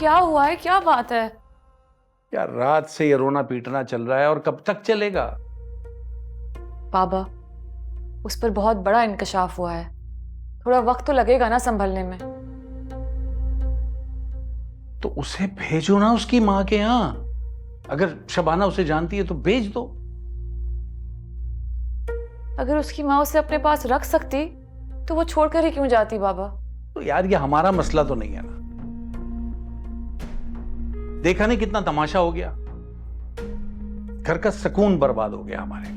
क्या हुआ है, क्या बात है? यार रात से ये रोना पीटना चल रहा है और कब तक चलेगा? बाबा, उस पर बहुत बड़ा इंकशाफ हुआ है, थोड़ा वक्त तो लगेगा ना संभलने में। तो उसे भेजो ना उसकी माँ के यहाँ। अगर शबाना उसे जानती है तो भेज दो। अगर उसकी माँ उसे अपने पास रख सकती तो वो छोड़कर ही क्यों जाती बाबा? तो यार ये हमारा मसला तो नहीं है ना। देखा नहीं कितना तमाशा हो गया, घर का सुकून बर्बाद हो गया हमारे।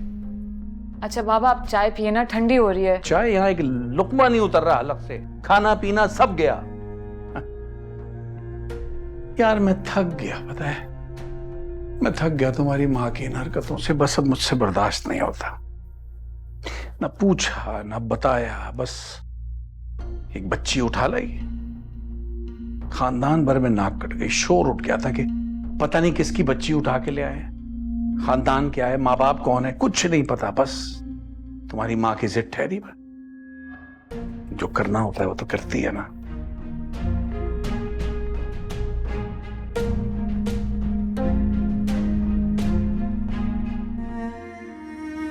अच्छा बाबा, आप चाय पिए ना, ठंडी हो रही है। चाहे यहाँ एक लुकमा नहीं उतर रहा अलग से, खाना पीना सब गया। यार मैं थक गया, पता है, मैं थक गया तुम्हारी माँ की इन हरकतों से। बस अब मुझसे बर्दाश्त नहीं होता। ना पूछा ना बताया, बस एक बच्ची उठा लाई, खानदान भर में नाक कट गई। शोर उठ गया था कि पता नहीं किसकी बच्ची उठा के ले आए, खानदान क्या है, माँ बाप कौन है, कुछ नहीं पता। बस तुम्हारी माँ की जिद ठहरी, जो करना होता है वो तो करती है ना।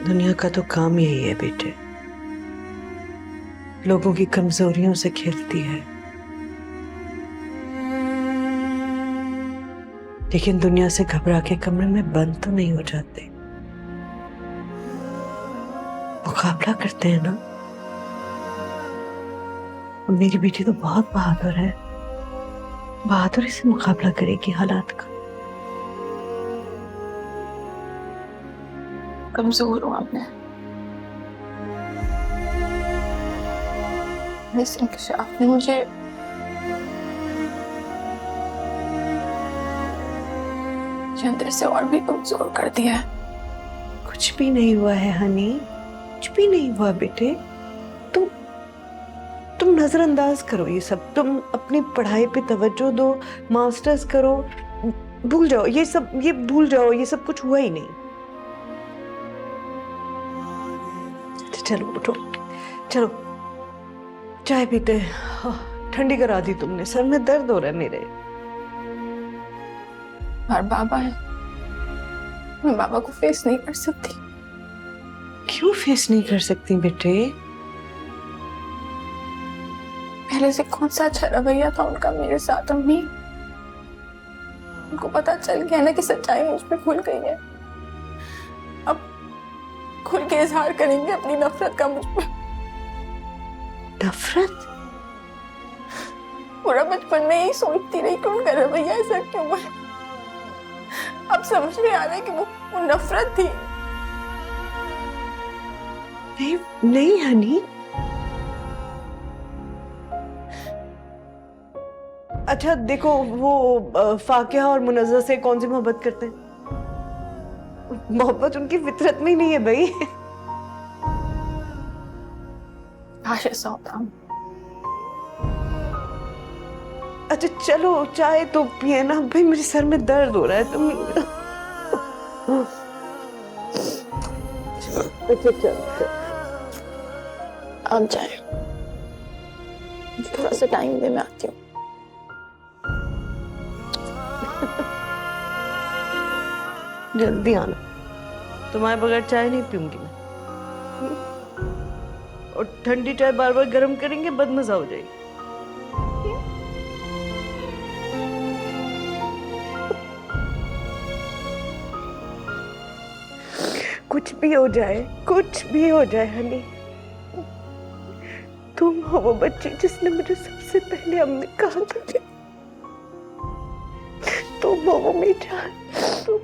दुनिया का तो काम यही है बेटे, लोगों की कमजोरियों से खेलती है। लेकिन दुनिया से घबरा के कमरे में बंद तो नहीं हो जाते, मुकाबला करते हैं ना। और मेरी बेटी तो बहुत बहादुर है, बहादुरी से मुकाबला करेगी हालात का। कमजोर हूं आपने, इस इंकशाफ ने मुझे अंदर से और भी कमजोर कर दिया है। कुछ भी नहीं हुआ है हनी, कुछ भी नहीं हुआ बेटे। तुम नजरअंदाज करो ये सब, तुम अपनी पढ़ाई पे तवज्जो दो, मास्टर्स करो, भूल जाओ ये सब, ये भूल जाओ, ये सब कुछ हुआ ही नहीं। चलो उठो, चलो चाय पीते। ठंडी करा दी तुमने, सर में दर्द हो रहा है मेरे। और बाबा है, मैं बाबा को फेस नहीं कर सकती। क्यों फेस नहीं कर सकती बेटे? पहले से कौन सा अच्छा रवैया था उनका मेरे साथ अम्मी। उनको पता चल गया ना कि सच्चाई मुझ पे खुल गई है, अब खुल के इजहार करेंगे अपनी नफरत का मुझ पर। नफरत? पूरा बचपन में यही सोचती रही कि उनका रवैया ऐसा क्यों बना। अब समझ में आ रहा है कि वो नफरत थी। नहीं नहीं हनी, अच्छा देखो वो फाकिया और मुनज़्ज़ा से कौन सी मोहब्बत करते हैं? मोहब्बत उनकी फितरत में ही नहीं है भाई। काश ऐसा होता। अच्छा चलो चाय तो पिए ना भाई, मेरे सर में दर्द हो रहा है। तुम अच्छा चलो आप जाए, थोड़ा सा टाइम दे, मैं आती हूँ। जल्दी आना, तुम्हारे बगैर चाय नहीं पीऊंगी मैं। और ठंडी चाय बार बार गर्म करेंगे बदमजा हो जाएगी। कुछ भी हो जाए, कुछ भी हो जाए हनी, तुम हो वो बच्ची जिसने मुझे सबसे पहले अम्मी कहा था। तुम हो वो मेरी जान, तुम।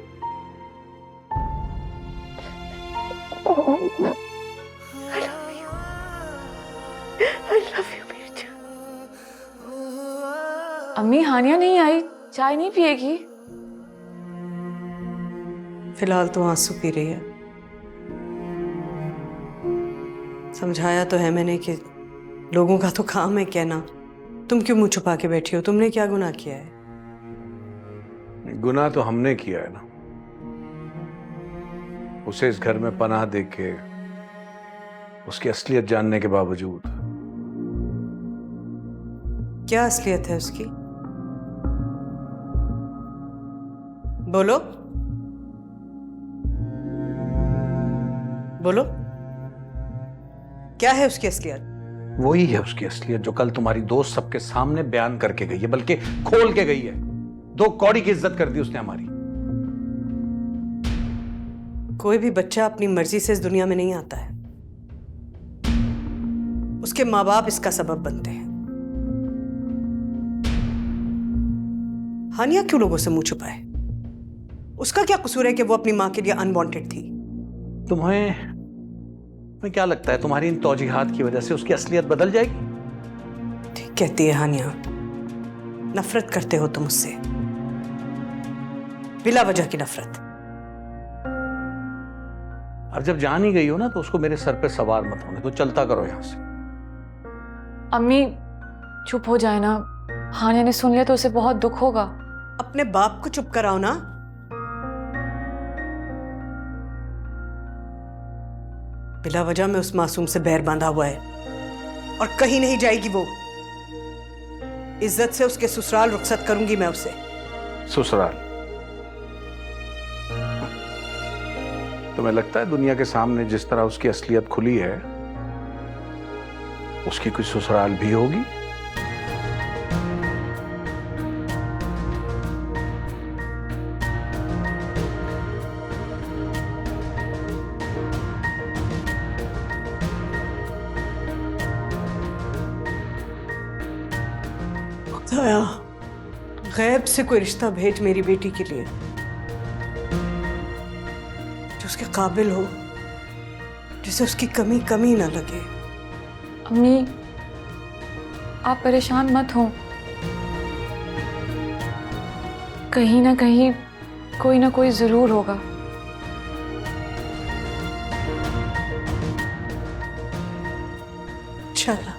I love you. I love you मेरी जान। अम्मी, हानिया नहीं आई, चाय नहीं पिएगी? फिलहाल तो आंसू पी रही है। समझाया तो है मैंने कि लोगों का तो काम है कहना, तुम क्यों मुंह छुपा के बैठी हो? तुमने क्या गुनाह किया है? गुनाह तो हमने किया है ना, उसे इस घर में पनाह देके, उसकी असलियत जानने के बावजूद। क्या असलियत है उसकी? बोलो बोलो, क्या है उसकी असलियत? वही है उसकी असलियत जो कल तुम्हारी दोस्त सबके सामने बयान करके गई है, बल्कि खोल के गई है। 2 कौड़ी की इज्जत कर दी उसने हमारी। कोई भी बच्चा अपनी मर्जी से इस दुनिया में नहीं आता है, उसके माँ बाप इसका सबब बनते हैं। हानिया क्यों लोगों से मुंह छुपाए? उसका क्या कसूर है कि वो अपनी माँ के लिए अनवांटेड थी? तुम्हें क्या लगता है तुम्हारी इन तौजीहात की वजह से उसकी असलियत बदल जाएगी? ठीक कहती है हानिया, नफरत करते हो तुम उससे, बिला वजह की नफरत। अब जब जान ही गई हो ना तो उसको मेरे सर पे सवार मत होने तो, चलता करो यहां से। अम्मी चुप हो जाए ना, हानिया ने सुन लिया तो उसे बहुत दुख होगा। अपने बाप को चुप कराओ ना। बिला वजह में उस मासूम से बैर बांधा हुआ है और कहीं नहीं जाएगी वो। इज्जत से उसके ससुराल रुखसत करूंगी मैं उसे। ससुराल? तुम्हें लगता है दुनिया के सामने जिस तरह उसकी असलियत खुली है उसकी कोई ससुराल भी होगी? खुदाया, गैब से कोई रिश्ता भेज मेरी बेटी के लिए जो उसके काबिल हो, जिसे उसकी कमी कमी ना लगे। अम्मी आप परेशान मत हो, कहीं ना कहीं कोई ना कोई जरूर होगा। चला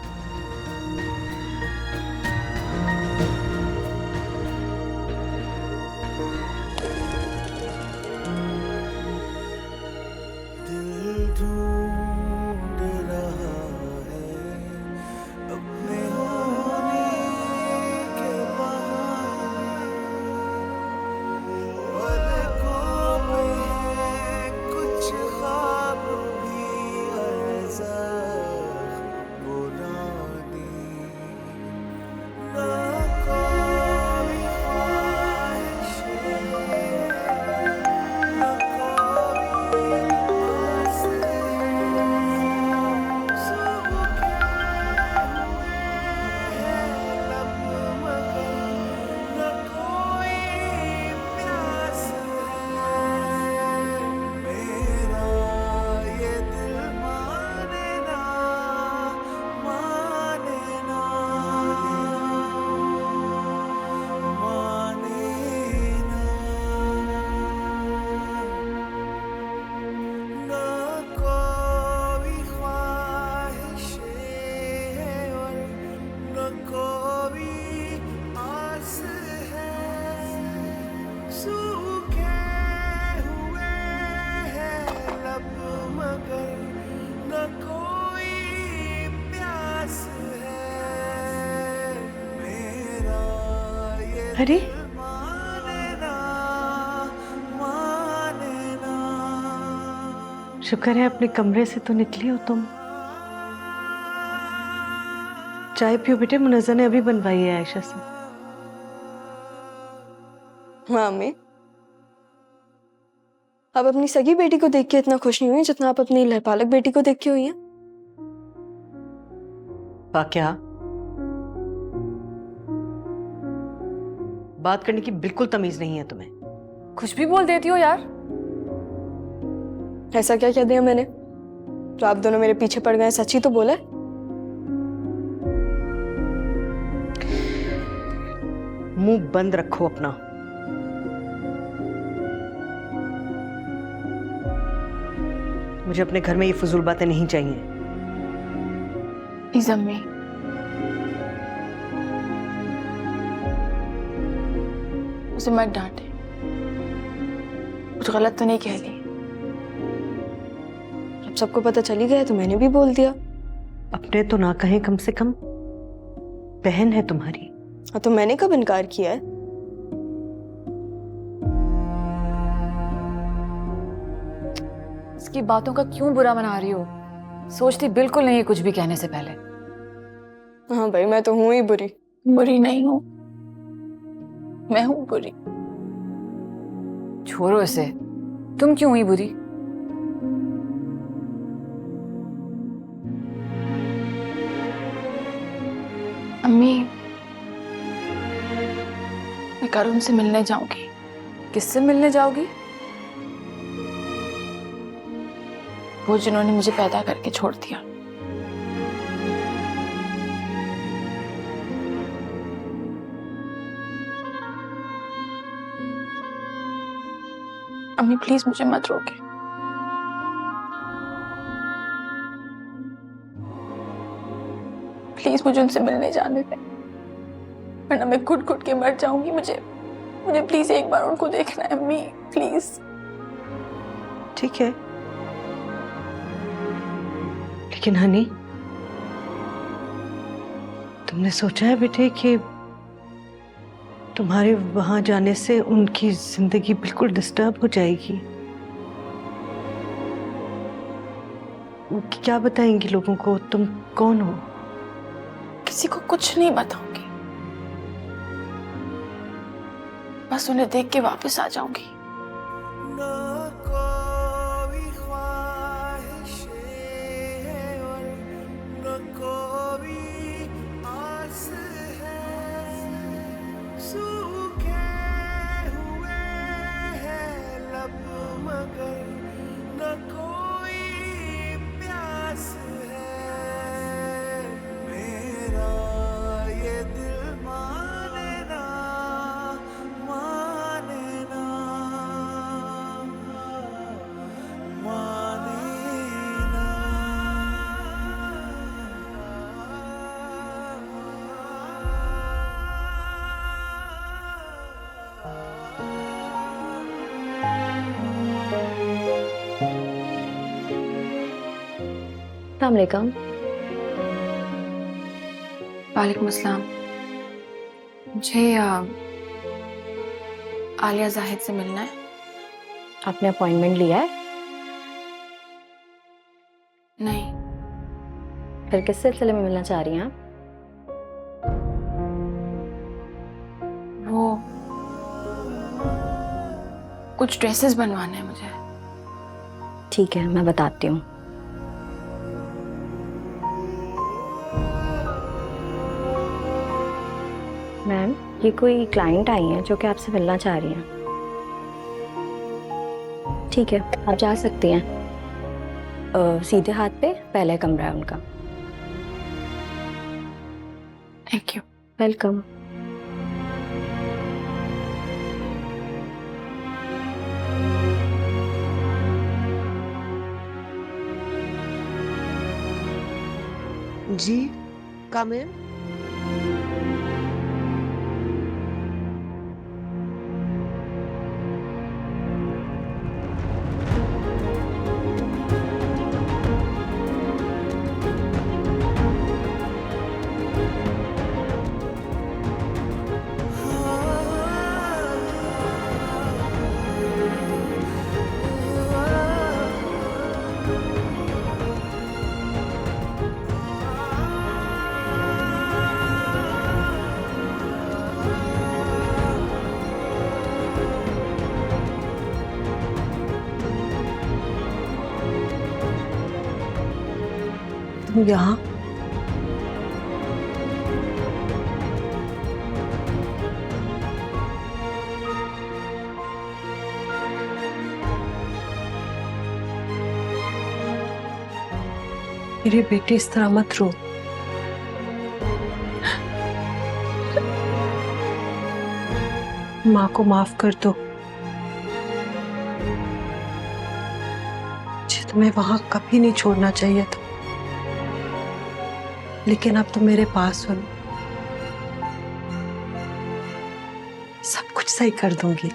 अरे शुक्र है अपने कमरे से तो निकली हो तुम। चाय पियो बेटे, मुनज़्ज़ा ने अभी बनवाई है आयशा से। मम्मी आप अपनी सगी बेटी को देख के इतना खुश नहीं हुई जितना आप अपनी लहपालक बेटी को देख के हुई हैं। क्या बात करने की बिल्कुल तमीज नहीं है तुम्हें। कुछ भी बोल देती हो यार। ऐसा क्या कह दिया मैंने तो आप दोनों मेरे पीछे पड़ गए? सच ही तो बोला। मुंह बंद रखो अपना। मुझे अपने घर में ये फजूल बातें नहीं चाहिए। प्लीज अम्मी, उसे मत डांटे, कुछ गलत तो नहीं कह दी। जब सबको पता चली गया तो मैंने भी बोल दिया। अपने तो ना कहें, कम से कम बहन है तुम्हारी। हाँ तो मैंने कब इनकार किया है? इसकी बातों का क्यों बुरा मना रही हो? सोचती बिल्कुल नहीं है कुछ भी कहने से पहले। हाँ भाई, मैं तो हूं ही बुरी। बुरी नहीं हूं, मैं हूं बुरी। छोड़ो इसे, तुम क्यों हुई बुरी? अम्मी, मैं करुण से मिलने जाऊंगी। किससे मिलने जाओगी? वो जिन्होंने मुझे पैदा करके छोड़ दिया। अम्मी प्लीज मुझे मत रोके। प्लीज मुझे उनसे मिलने जाने दें, वरना मैं घुट घुट के मर जाऊंगी। मुझे मुझे प्लीज एक बार उनको देखना है अम्मी, प्लीज। ठीक है, लेकिन हनी, तुमने सोचा है बेटे कि तुम्हारे वहां जाने से उनकी जिंदगी बिल्कुल डिस्टर्ब हो जाएगी? वो क्या बताएंगी लोगों को तुम कौन हो? किसी को कुछ नहीं बताऊंगी, बस उन्हें देख के वापस आ जाऊंगी। अस्सलाम वालेकुम। वालेकुम अस्सलाम। मुझे आलिया जाहिद से मिलना है। आपने अपॉइंटमेंट लिया है? नहीं। फिर किस सिलसिले में मिलना चाह रही हैं आप? वो कुछ ड्रेसेस बनवाने हैं मुझे। ठीक है, मैं बताती हूँ। मैम, ये कोई क्लाइंट आई हैं जो कि आपसे मिलना चाह रही हैं। ठीक है, आप जा सकती हैं। सीधे हाथ पे पहला कमरा है उनका। Thank you. वेलकम। जी, कम इन। तुम यहाँ? मेरे बेटे, इस तरह मत रो। माँ को माफ कर दो। मुझे तुम्हें वहां कभी नहीं छोड़ना चाहिए था, लेकिन अब तो मेरे पास हो। सब कुछ सही कर दूंगी।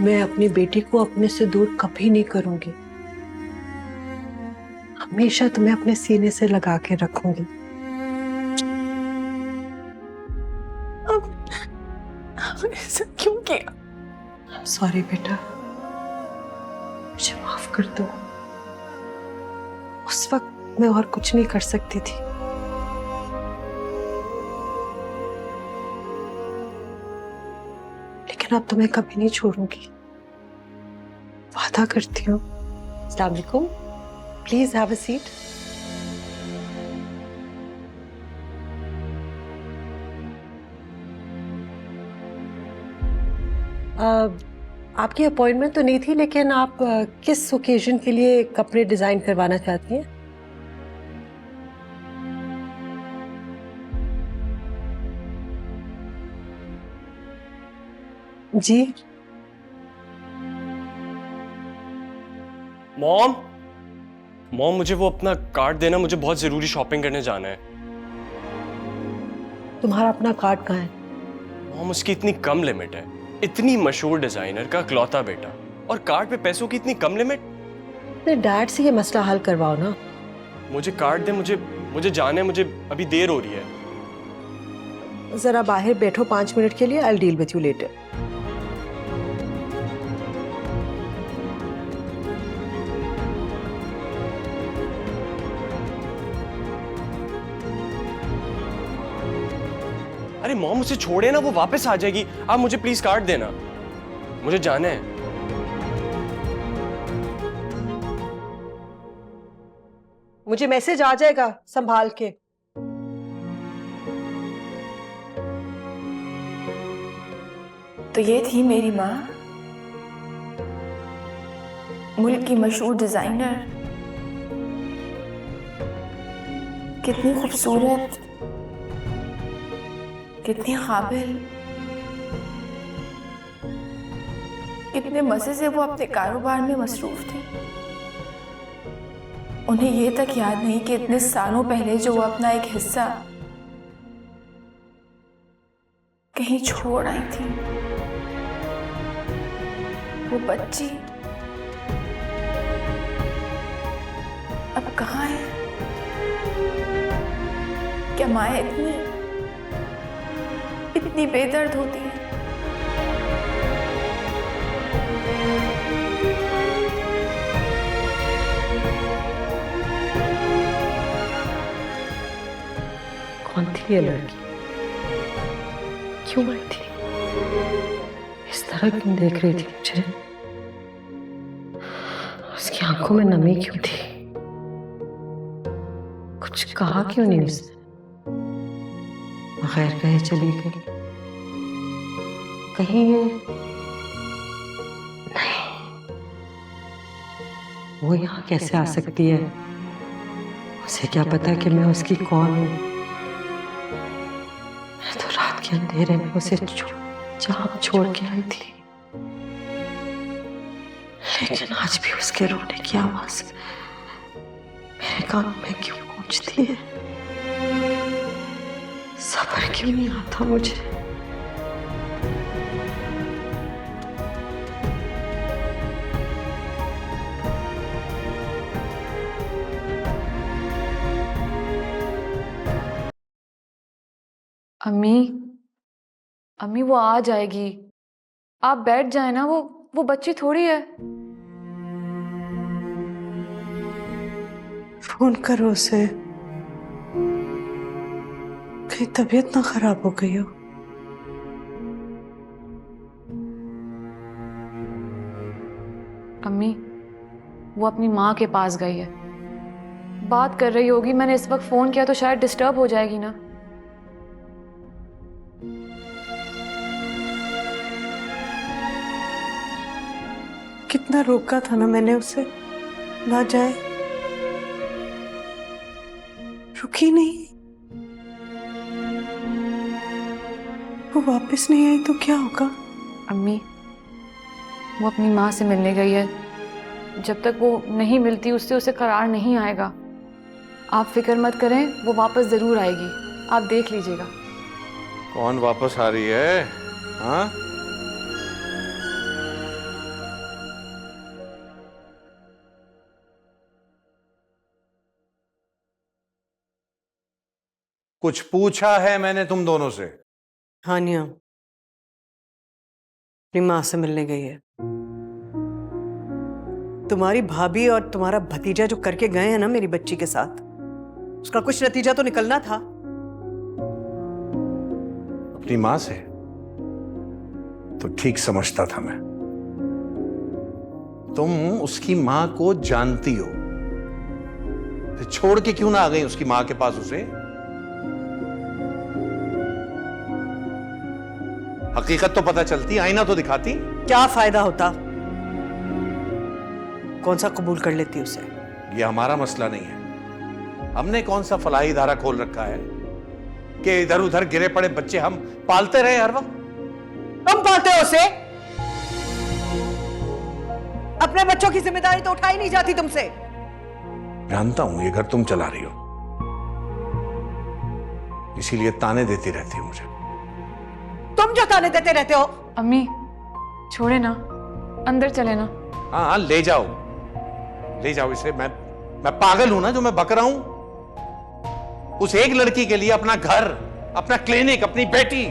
मैं अपनी बेटी को अपने से दूर कभी नहीं करूंगी। हमेशा तुम्हें अपने सीने से लगा के रखूंगी। अब ऐसा क्यों किया? सॉरी बेटा, मुझे माफ कर दो। उस वक्त मैं और कुछ नहीं कर सकती थी। लेकिन अब तो मैं कभी नहीं छोड़ूंगी, वादा करती हूँ। अस्सलाम वालेकुम, प्लीज हैव अ सीट। आपकी अपॉइंटमेंट तो नहीं थी, लेकिन आप किस ओकेजन के लिए कपड़े डिजाइन करवाना चाहती हैं? जी मॉम, मॉम मुझे वो अपना कार्ड देना, मुझे बहुत जरूरी शॉपिंग करने जाना है। तुम्हारा अपना कार्ड कहाँ है? मॉम उसकी इतनी कम लिमिट है, इतनी मशहूर डिजाइनर का इकलौता बेटा, और कार्ड पे पैसों की इतनी कम लिमिट। अपने डैड से ये मसला हल करवाओ ना। मुझे कार्ड दे, मुझे जाना है, मुझे अभी देर हो रही है। जरा बाहर बैठो 5 मिनट के लिए, I will deal with you later. अरे मॉम उसे छोड़े ना, वो वापस आ जाएगी। आप मुझे प्लीज कार्ड देना, मुझे जाना है। मुझे मैसेज आ जाएगा, संभाल के। तो ये थी मेरी माँ, मुल्क की मशहूर डिजाइनर। कितनी खूबसूरत, कितनी काबिल, कितने मजे से वो अपने कारोबार में मसरूफ थी। उन्हें ये तक याद नहीं कि इतने सालों पहले जो वो अपना एक हिस्सा कहीं छोड़ आई थी। वो बच्ची अब कहाँ है? क्या माँ इतनी बेदर्द होती है? कौन थी ये लड़की? क्यों आई थी? इस तरह क्यों देख रही थी मुझे? उसकी आंखों में नमी क्यों थी? कुछ कहा क्यों नहीं उसने? बगैर कहे चली गई। कहीं ये नहीं, वो यहाँ कैसे आ सकती है? उसे क्या पता कि मैं उसकी कौन हूँ? मैं तो रात के अंधेरे में उसे चुपचाप छोड़ के आई थी, लेकिन आज भी उसके रोने की आवाज मेरे कानों में क्यों गूंजती है? सब्र क्यों नहीं आता मुझे? अम्मी, अम्मी वो आ जाएगी, आप बैठ जाए ना। वो बच्ची थोड़ी है। फोन करो उसे, कहीं तबीयत ना खराब हो गई हो। अम्मी वो अपनी माँ के पास गई है, बात कर रही होगी। मैंने इस वक्त फोन किया तो शायद डिस्टर्ब हो जाएगी ना। कितना रोका था ना मैंने उसे, ना जाए, रुकी नहीं। वो वापस नहीं आई तो क्या होगा? अम्मी वो अपनी माँ से मिलने गई है, जब तक वो नहीं मिलती उससे उसे करार नहीं आएगा। आप फिक्र मत करें, वो वापस जरूर आएगी, आप देख लीजिएगा। कौन वापस आ रही है? हाँ, कुछ पूछा है मैंने तुम दोनों से? हानिया अपनी माँ से मिलने गई है। तुम्हारी भाभी और तुम्हारा भतीजा जो करके गए हैं ना मेरी बच्ची के साथ, उसका कुछ नतीजा तो निकलना था। अपनी मां से तो ठीक समझता था मैं। तुम उसकी मां को जानती हो, तो छोड़ के क्यों ना आ गई उसकी मां के पास उसे? हकीकत तो पता चलती, आईना तो दिखाती। क्या फायदा होता? कौन सा कबूल कर लेती उसे? ये हमारा मसला नहीं है। हमने कौन सा फलाही धारा खोल रखा है कि इधर उधर गिरे पड़े बच्चे हम पालते रहे हर वक्त? तुम पालते हो उसे? अपने बच्चों की जिम्मेदारी तो उठाई नहीं जाती तुमसे। जानता हूं ये घर तुम चला रही हो, इसीलिए ताने देती रहती हो मुझे। तुम जो ताने देते रहते हो। अम्मी छोड़े ना, अंदर चले ना। हाँ हाँ, ले जाओ इसे। मैं पागल हूं ना जो मैं बक रहा हूं? उस एक लड़की के लिए अपना घर, अपना क्लिनिक, अपनी बेटी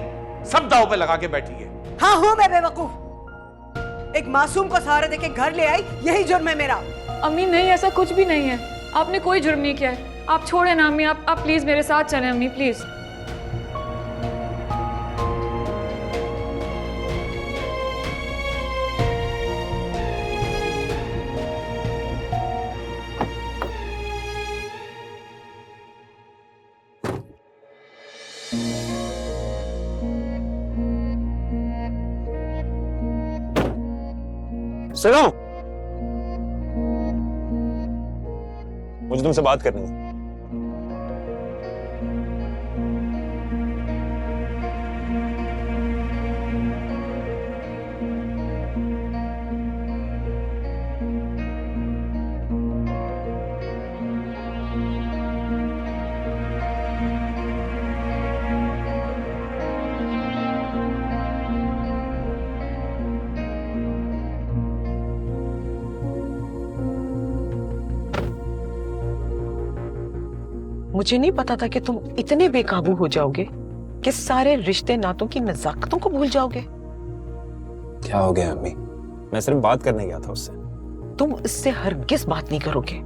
सब दांव पे लगा के बैठी है। हाँ हूं मैं बेवकूफ। एक मासूम को सहारा देके घर ले आई, यही जुर्म है मेरा। अम्मी नहीं, ऐसा कुछ भी नहीं है। आपने कोई जुर्म नहीं किया है। आप छोड़े ना अम्मी, आप प्लीज मेरे साथ चलें अम्मी, प्लीज। सुनो, मुझे तुमसे बात करनी है। मुझे नहीं पता था कि तुम इतने बेकाबू हो जाओगे कि सारे रिश्ते नातों की नजाकतों को भूल जाओगे। क्या हो गया अम्मी? मैं सिर्फ बात करने गया था उससे। तुम इससे हरगिज बात नहीं करोगे।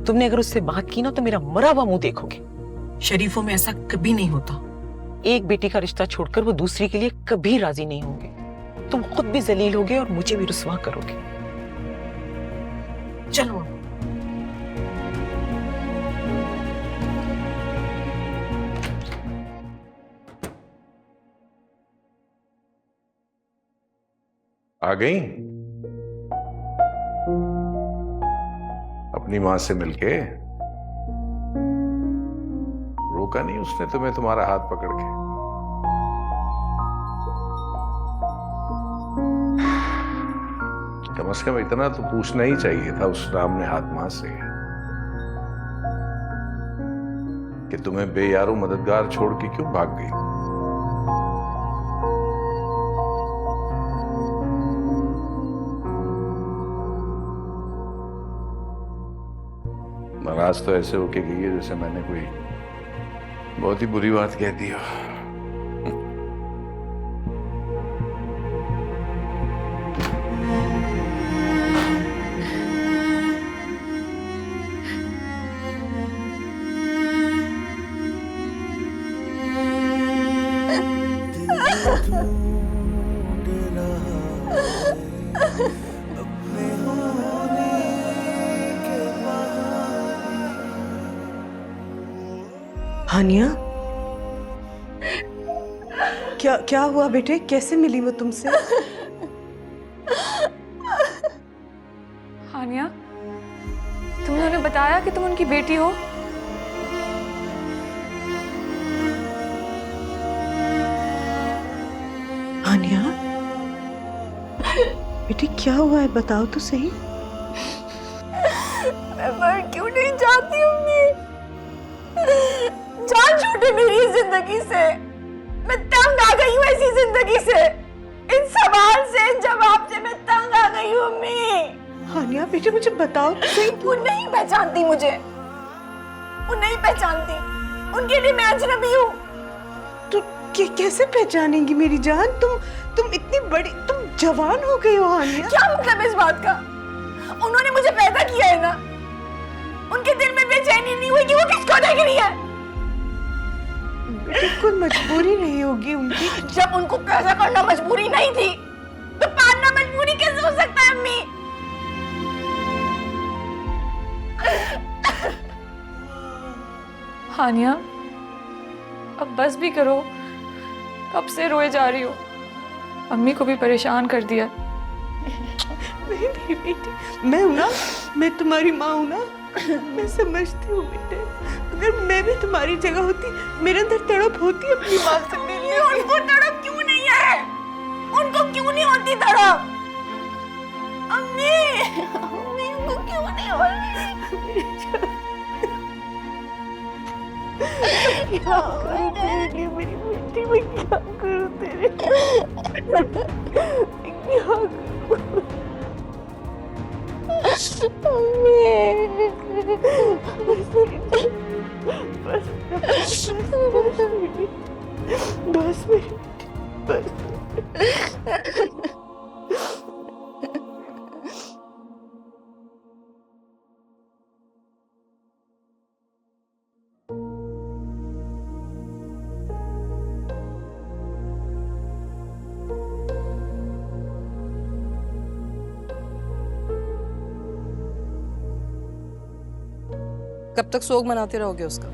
तुमने अगर उससे बात की ना तो मेरा मरा हुआ मुंह देखोगे। शरीफों में ऐसा कभी नहीं होता। एक बेटी का रिश्ता छोड़कर वो दूसरी के लिए कभी राजी नहीं होंगे। तुम खुद भी जलील होगे और मुझे भी रुसवा करोगे। चलो आ गई अपनी मां से मिलके? रोका नहीं उसने तुम्हें तुम्हारा हाथ पकड़ के? कम से कम इतना तो पूछना ही चाहिए था उस राम ने हाथ मां से कि तुम्हें बेयारो मददगार छोड़ के क्यों भाग गई। नाराज तो ऐसे होके गई है जैसे मैंने कोई बहुत ही बुरी बात कह दी हो। हानिया, क्या हुआ बेटे? कैसे मिली वो तुमसे? हानिया, तुमने उन्हें बताया कि तुम उनकी बेटी हो? हानिया बेटी, क्या हुआ है? बताओ तो सही। मैं मर क्यों नहीं चाहती अम्मी? जान छूटे मेरी जिंदगी से। मैं तंग आ गई हूँ ऐसी जिंदगी से। इन सवाल से, इन जवाब से मैं तंग आ गई हूँ अम्मी। हानिया बेटे, मुझे बताओ तो सही। वो नहीं पहचानती मुझे, वो नहीं पहचानती। उनके लिए मैं अजनबी हूँ। तो कैसे पहचानेंगी मेरी जान? तुम इतनी बड़ी, तुम जवान हो गई हो हानिया। क्या मतलब इस बात का? उन्होंने मुझे पैदा किया है ना, उनके दिल में बेचैनी नहीं हुई कि वो किसको देख रही है? कोई मजबूरी नहीं होगी उनकी। जब उनको पैदा करना मजबूरी नहीं थी तो पालना मजबूरी कैसे हो सकता है अम्मी? हानिया, अब बस भी करो, कब से रोए जा रही हो? अम्मी को भी परेशान कर दिया। नहीं नहीं बेटी, मैं हूं ना, मैं तुम्हारी माँ हूं ना, मैं समझती हूँ बेटे। अगर मैं भी तुम्हारी जगह होती, मेरे अंदर तड़प होती अपनी माँ से मिलने। उनको तड़प क्यों नहीं है? उनको क्यों नहीं होती तड़प? अम्मी, अम्मी उनको क्यों नहीं होती? क्या करूं तेरे लिए मेरी बेटी, मैं क्या करूं तेरे लिए? क्या करूं? बस मेरी बस। कब तक सोग मनाते रहोगे उसका?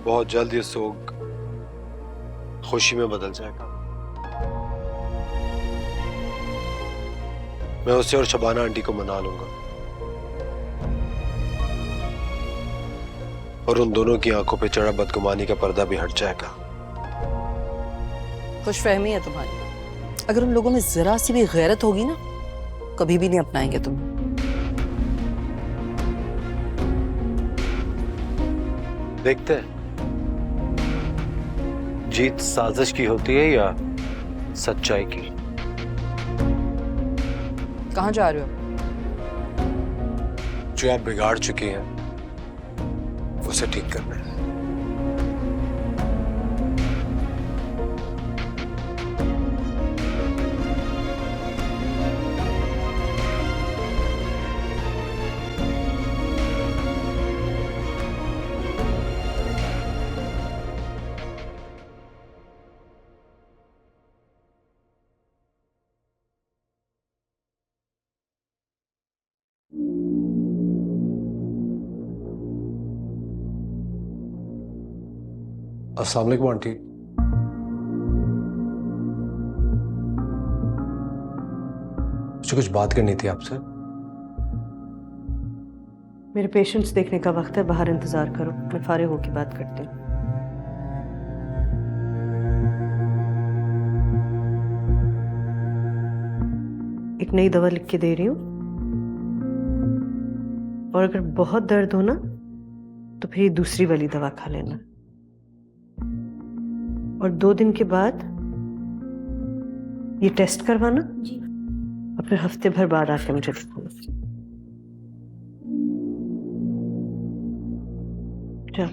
बहुत जल्द ये सोग खुशी में बदल जाएगा। मैं उसे और शबाना आंटी को मना लूंगा और उन दोनों की आंखों पे चढ़ा बदगुमानी का पर्दा भी हट जाएगा। खुशफहमी है तुम्हारी। अगर उन लोगों में जरा सी भी गैरत होगी ना, कभी भी नहीं अपनाएंगे तुम्हें। देखते हैं जीत साजिश की होती है या सच्चाई की। कहाँ जा रहे हो? जो आप बिगाड़ चुकी हैं उसे ठीक करना है। अस्सलाम वालेकुम आंटी। मुझे कुछ बात करनी थी आपसे। मेरे पेशेंट्स देखने का वक्त है, बाहर इंतजार करो, मैं फारिग होकर बात करती हूँ। एक नई दवा लिख के दे रही हूँ, और अगर बहुत दर्द हो ना तो फिर ये दूसरी वाली दवा खा लेना, और 2 दिन के बाद ये टेस्ट करवाना जी। और फिर हफ्ते भर बाद आके मुझे दिखाना। चल।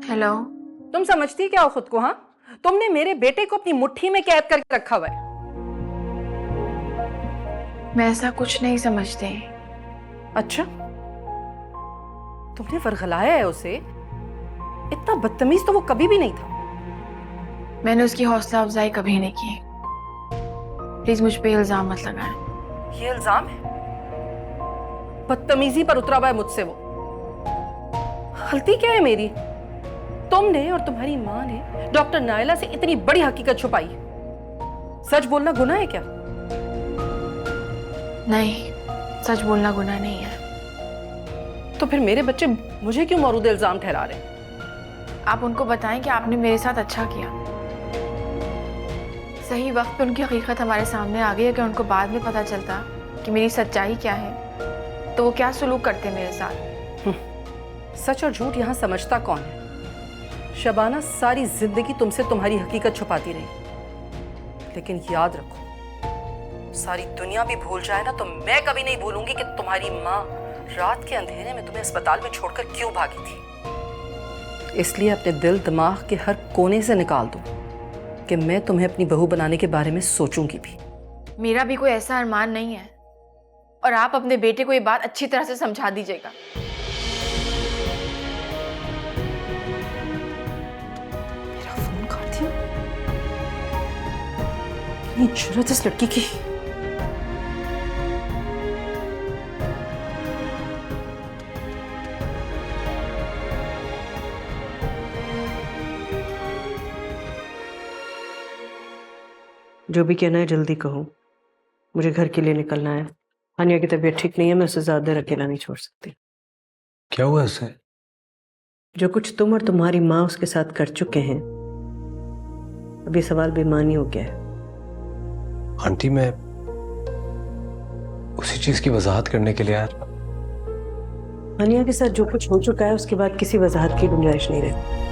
हेलो। तुम समझती क्या हो खुद को? हाँ, तुमने मेरे बेटे को अपनी मुट्ठी में कैद करके रखा हुआ है। मैं ऐसा कुछ नहीं समझती। अच्छा, तुमने वर्गलाया है उसे? इतना बदतमीज तो वो कभी भी नहीं था। मैंने उसकी हौसला अफजाई कभी नहीं की। प्लीज मुझ पे इल्जाम मत लगाएं। ये इल्जाम है? बदतमीजी पर उतरा हुआ है मुझसे वो। गलती क्या है मेरी? तुमने और तुम्हारी माँ ने डॉक्टर नायला से इतनी बड़ी हकीकत छुपाई। सच बोलना गुनाह है क्या? नहीं, सच बोलना गुनाह नहीं है। तो फिर मेरे बच्चे मुझे क्यों मौरूद इल्जाम ठहरा रहे? आप उनको बताएं कि आपने मेरे साथ अच्छा किया। सही वक्त पे उनकी हकीकत हमारे सामने आ गई है कि उनको बाद में पता चलता कि मेरी सच्चाई क्या है तो वो क्या सुलूक करते मेरे साथ। सच और झूठ यहाँ समझता कौन है? शबाना सारी जिंदगी तुमसे तुम्हारी हकीकत छुपाती रही, लेकिन याद रखो, सारी दुनिया भी भूल जाए ना तो मैं कभी नहीं भूलूंगी कि तुम्हारी माँ रात के अंधेरे में तुम्हें अस्पताल में छोड़कर क्यों भागी थी। इसलिए अपने दिल दिमाग के हर कोने से निकाल दो कि मैं तुम्हें अपनी बहू बनाने के बारे में सोचूंगी भी। मेरा भी कोई ऐसा अरमान नहीं है और आप अपने बेटे को ये बात अच्छी तरह से समझा दीजिएगा। मेरा फोन काट दिया। इतनी जुर्रत इस लड़की की। जो भी कहना है जल्दी कहो, मुझे घर के लिए निकलना है। हानिया की तबीयत ठीक नहीं है, मैं उसे ज्यादा देर अकेला नहीं छोड़ सकती। क्या हुआ उसे? जो कुछ तुम और तुम्हारी माँ उसके साथ कर चुके हैं, अब ये सवाल बेमानी हो गया है। आंटी, मैं उसी चीज की वजाहत करने के लिए यार। हानिया के साथ जो कुछ हो चुका है उसके बाद किसी वजाहत की गुंजाइश नहीं रहती।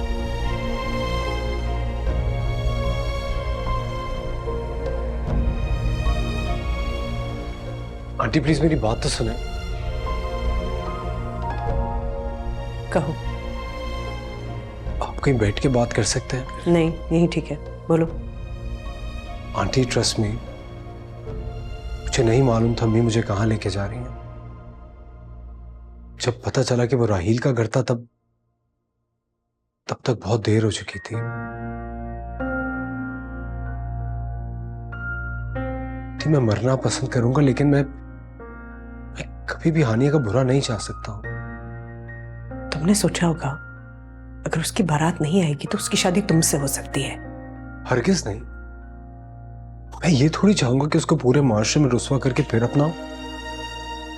आंटी प्लीज मेरी बात तो सुने। कहो। आप कहीं बैठ के बात कर सकते हैं? नहीं, यही ठीक है, बोलो। आंटी ट्रस्ट मी, मुझे नहीं मालूम था अम्मी मुझे कहां लेके जा रही हैं। जब पता चला कि वो राहील का घर था तब तक बहुत देर हो चुकी थी। मैं मरना पसंद करूंगा लेकिन मैं कभी भी हानिया का बुरा नहीं चाह सकता हूं। तुमने सोचा होगा अगर उसकी बारात नहीं आएगी तो उसकी शादी तुमसे हो सकती है। हरगिज नहीं। मैं ये थोड़ी चाहूंगा कि उसको पूरे माशरे में रुस्वा करके फिर अपनाऊं।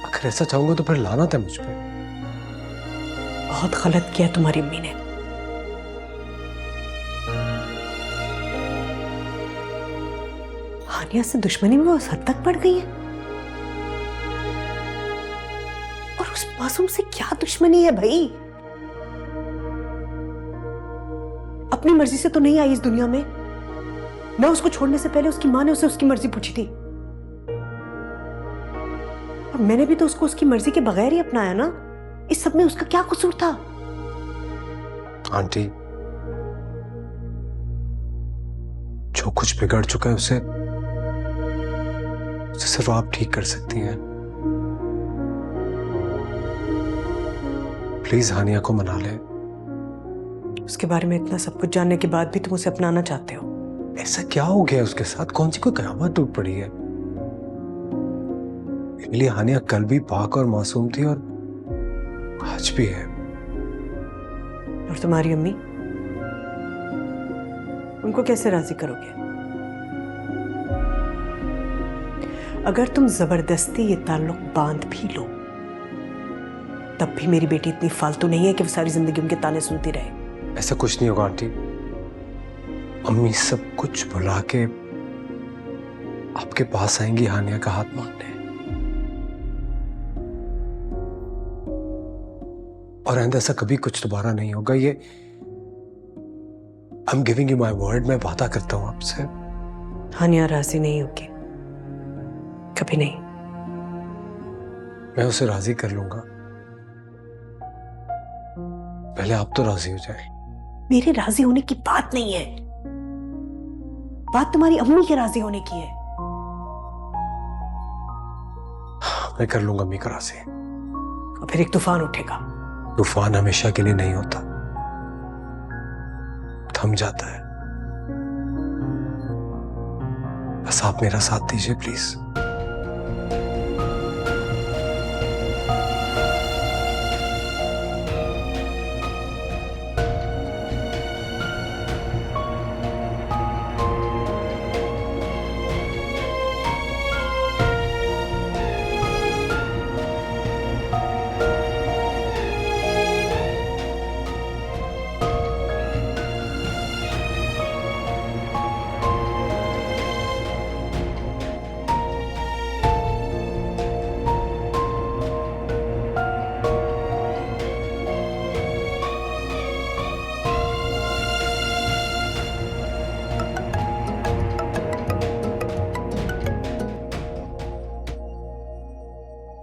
अगर ऐसा चाहूंगा तो फिर लानत है मुझ पे। बहुत गलत किया तुम्हारी अम्मी ने। हानिया से दुश्मनी में वो उस हद तक बढ़ गई है। और उस मासूम से क्या दुश्मनी है भाई? अपनी मर्जी से तो नहीं आई इस दुनिया में ना। उसको छोड़ने से पहले उसकी मां ने उसे उसकी मर्जी पूछी थी और मैंने भी तो उसको उसकी मर्जी के बगैर ही अपनाया ना। इस सब में उसका क्या कसूर था? आंटी, जो कुछ बिगड़ चुका है उसे सिर्फ आप ठीक कर सकती हैं। प्लीज हानिया को मना ले। उसके बारे में इतना सब कुछ जानने के बाद भी तुम उसे अपनाना चाहते हो? ऐसा क्या हो गया उसके साथ? कौन सी कोई कयामत टूट पड़ी है? मेरे लिए हानिया कल भी पाक और मासूम थी और आज भी है। और तुम्हारी अम्मी, उनको कैसे राजी करोगे? अगर तुम जबरदस्ती ये ताल्लुक बांध भी लो तब भी मेरी बेटी इतनी फालतू नहीं है कि वो सारी जिंदगी उनके ताने सुनती रहे। ऐसा कुछ नहीं होगा आंटी। अम्मी सब कुछ भुला के आपके पास आएंगी हानिया का हाथ मांगने। और आइंदा ऐसा कभी कुछ दोबारा नहीं होगा। ये I am giving you my word. मैं वादा करता हूं आपसे। हानिया राजी नहीं होगी, कभी नहीं। मैं उसे राजी कर लूंगा। पहले आप तो राजी हो जाए। मेरे राजी होने की बात नहीं है, बात तुम्हारी अम्मी के राजी होने की है। मैं कर लूंगा अम्मी को राजी। और फिर एक तूफान उठेगा। तूफान हमेशा के लिए नहीं होता, थम जाता है। बस आप मेरा साथ दीजिए प्लीज।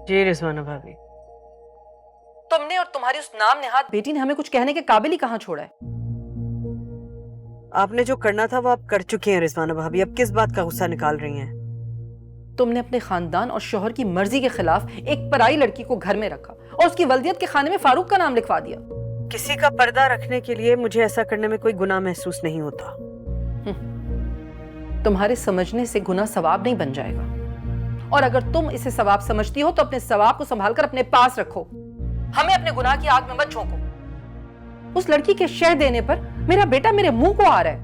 जी रिजवाना भाभी। तुमने और तुम्हारी उस नाम नेहाद बेटी ने हमें कुछ कहने के काबिल ही कहाँ छोड़ा है। आपने जो करना था वो आप कर चुकी हैं रिजवाना भाभी, अब किस बात का गुस्सा निकाल रही हैं? तुमने अपने खानदान और शोहर की मर्जी के खिलाफ एक पराई लड़की को घर में रखा और उसकी वल्दियत के खाने में फारूक का नाम लिखवा दिया। किसी का पर्दा रखने के लिए मुझे ऐसा करने में कोई गुनाह महसूस नहीं होता। तुम्हारे समझने से गुनाह सवाब नहीं बन जाएगा, और अगर तुम इसे सवाब समझती हो तो अपने सवाब को संभाल कर अपने पास रखो, हमें अपने गुनाह की आग में मत झोंको। उस लड़की के शह देने पर मेरा बेटा मेरे मुंह को आ रहा है।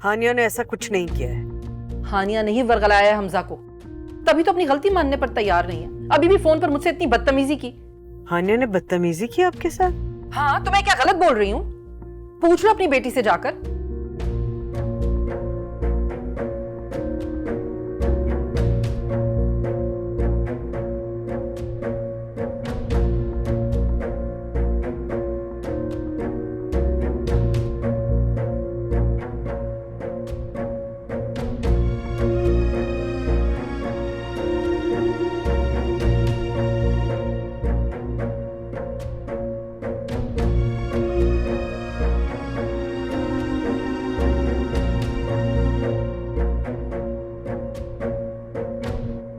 हानिया ने ऐसा कुछ नहीं किया है। हानिया नहीं वर्गलाया है हमजा को, तभी तो अपनी गलती मानने पर तैयार नहीं है। अभी भी फोन पर मुझसे इतनी बदतमीजी की। हानिया ने बदतमीजी की आपके साथ? हाँ, तो मैं क्या गलत बोल रही हूँ? पूछ लो अपनी बेटी से जाकर।